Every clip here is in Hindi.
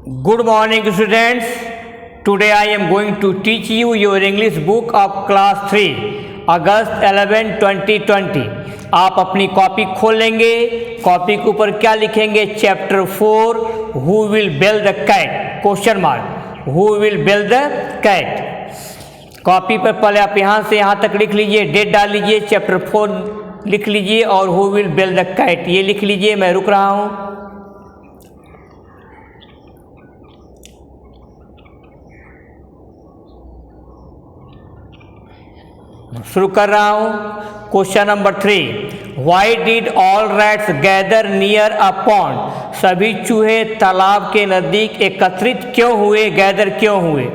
Good morning students. Today I am going to teach you your English book of class 3 अगस्त 11 2020। आप अपनी कॉपी खोल लेंगे। कॉपी के ऊपर क्या लिखेंगे? Chapter 4 who will bell the cat question mark who will bell the cat. Copy पर पहले आप यहाँ से यहाँ तक लिख लीजिए, डेट डाल लीजिए, चैप्टर 4 लिख लीजिए और who will bell the cat ये लिख लीजिए। मैं रुक रहा हूँ। शुरू कर रहा हूं। Question number 3, Y did all rats gather near a pond? सभी चूहे तालाब के नजदीक एकत्रित क्यों हुए? गैदर क्यों हुए?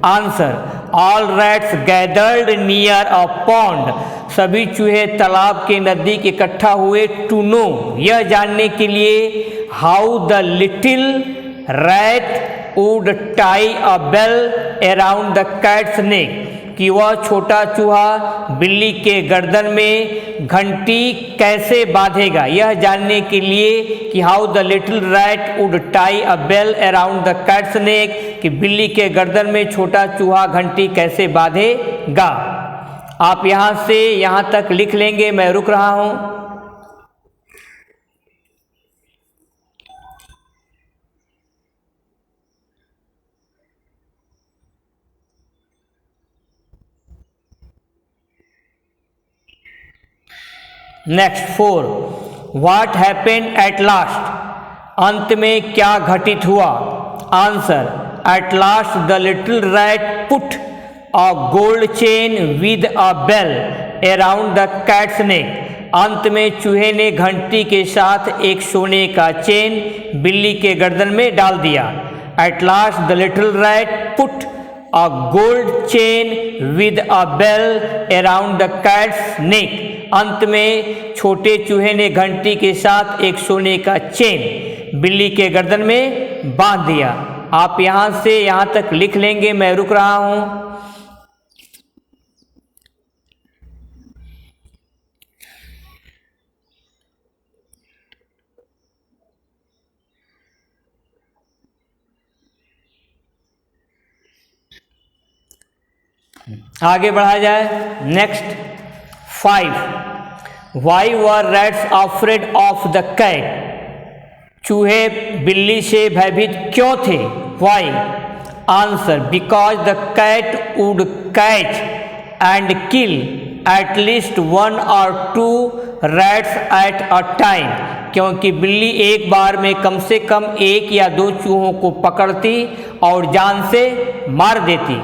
Answer, all rats gathered near a pond. सभी चूहे तालाब के नजदीक इकट्ठा हुए टू नो यह जानने के लिए how the little rat would tie a bell around the cat's neck कि वह छोटा चूहा बिल्ली के गर्दन में घंटी कैसे बांधेगा। यह जानने के लिए कि how the little rat would tie a bell around the cat's neck कि बिल्ली के गर्दन में छोटा चूहा घंटी कैसे बांधेगा। आप यहाँ से यहाँ तक लिख लेंगे। मैं रुक रहा हूँ। Next 4, what happened at last? अंत में क्या घटित हुआ? Answer, at last the little rat put a gold chain with a bell around the cat's neck. अंत में चूहे ने घंटी के साथ एक सोने का चेन बिल्ली के गर्दन में डाल दिया। At last the little rat put a gold chain with a bell around the cat's neck. अंत में छोटे चूहे ने घंटी के साथ एक सोने का चेन बिल्ली के गर्दन में बांध दिया। आप यहाँ से यहाँ तक लिख लेंगे। मैं रुक रहा हूँ। आगे बढ़ा जाए। Next 5, why were rats afraid of the cat? चूहे बिल्ली से भयभीत क्यों थे? Why? Answer, because the cat would catch and kill at least 1 or 2 rats at a time. क्योंकि बिल्ली एक बार में कम से कम 1 या 2 चूहों को पकड़ती और जान से मार देती।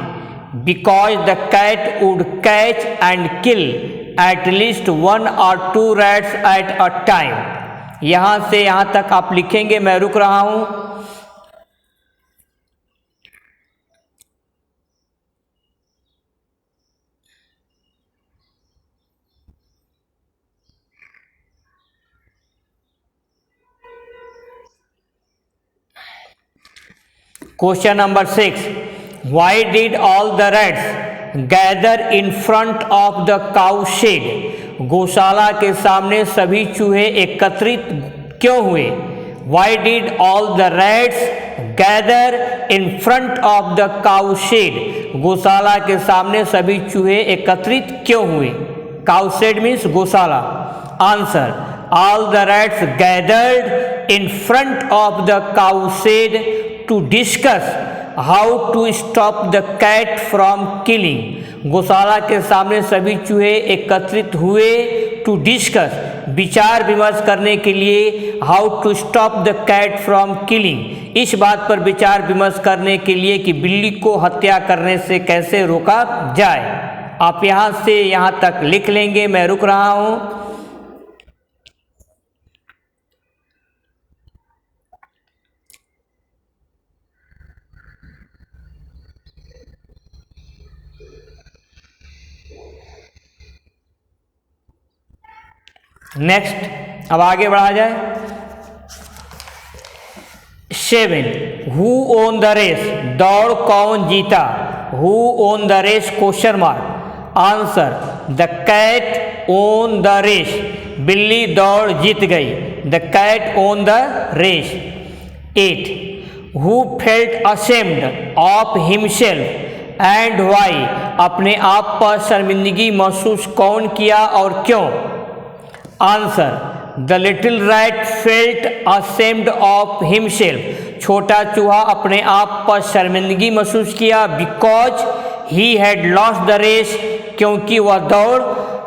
Because the cat would catch and kill at least 1 or 2 rats at a time. यहाँ से यहाँ तक आप लिखेंगे। मैं रुक रहा हूँ। Question number 6, why did all the rats gather in front of the cow shed? गौशाला के सामने सभी चूहे एकत्रित क्यों हुए? Why did all the rats gather in front of the cow shed? गौशाला के सामने सभी चूहे एकत्रित क्यों हुए? काउ शेड मीन्स गौशाला। Answer, all the rats gathered in front of the cow shed to discuss how to stop the cat from killing. गौशाला के सामने सभी चूहे एकत्रित हुए टू डिस्कस विचार विमर्श करने के लिए how to stop the cat from killing, इस बात पर विचार विमर्श करने के लिए कि बिल्ली को हत्या करने से कैसे रोका जाए। आप यहाँ से यहाँ तक लिख लेंगे। मैं रुक रहा हूँ। नेक्स्ट, अब आगे बढ़ा जाए। 7, हु ओन द रेस? दौड़ कौन जीता? Who won the race question mark. Answer, the cat won the race. बिल्ली दौड़ जीत गई। The cat won the race. 8, who felt ashamed of himself and why, अपने आप पर शर्मिंदगी महसूस कौन किया और क्यों? Answer, the little rat felt ashamed of himself, छोटा चूहा अपने आप पर शर्मिंदगी महसूस किया because he had lost the race, क्योंकि वह दौड़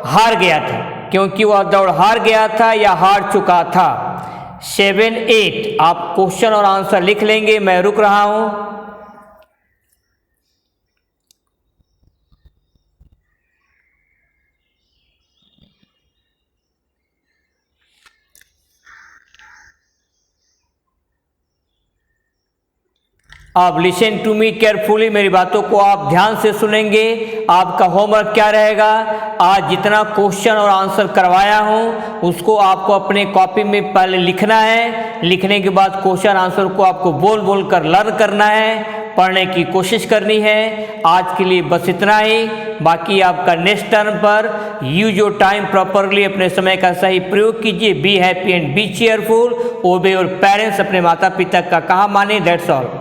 हार गया था, क्योंकि वह दौड़ हार गया था या हार चुका था। 7, 8 आप क्वेश्चन और आंसर लिख लेंगे, मैं रुक रहा हूं। अब लिसन टू मी केयरफुली, मेरी बातों को आप ध्यान से सुनेंगे। आपका होमवर्क क्या रहेगा? आज जितना क्वेश्चन और आंसर करवाया हूँ उसको आपको अपने कॉपी में पहले लिखना है। लिखने के बाद क्वेश्चन आंसर को आपको बोल बोल कर लर्न करना है, पढ़ने की कोशिश करनी है। आज के लिए बस इतना ही। बाकी आपका नेक्स्ट टर्म पर यूज योर टाइम प्रॉपरली, अपने समय का सही प्रयोग कीजिए। Be happy and B cheerful, ओबे योर पेरेंट्स, अपने माता पिता का कहा माने। That's all.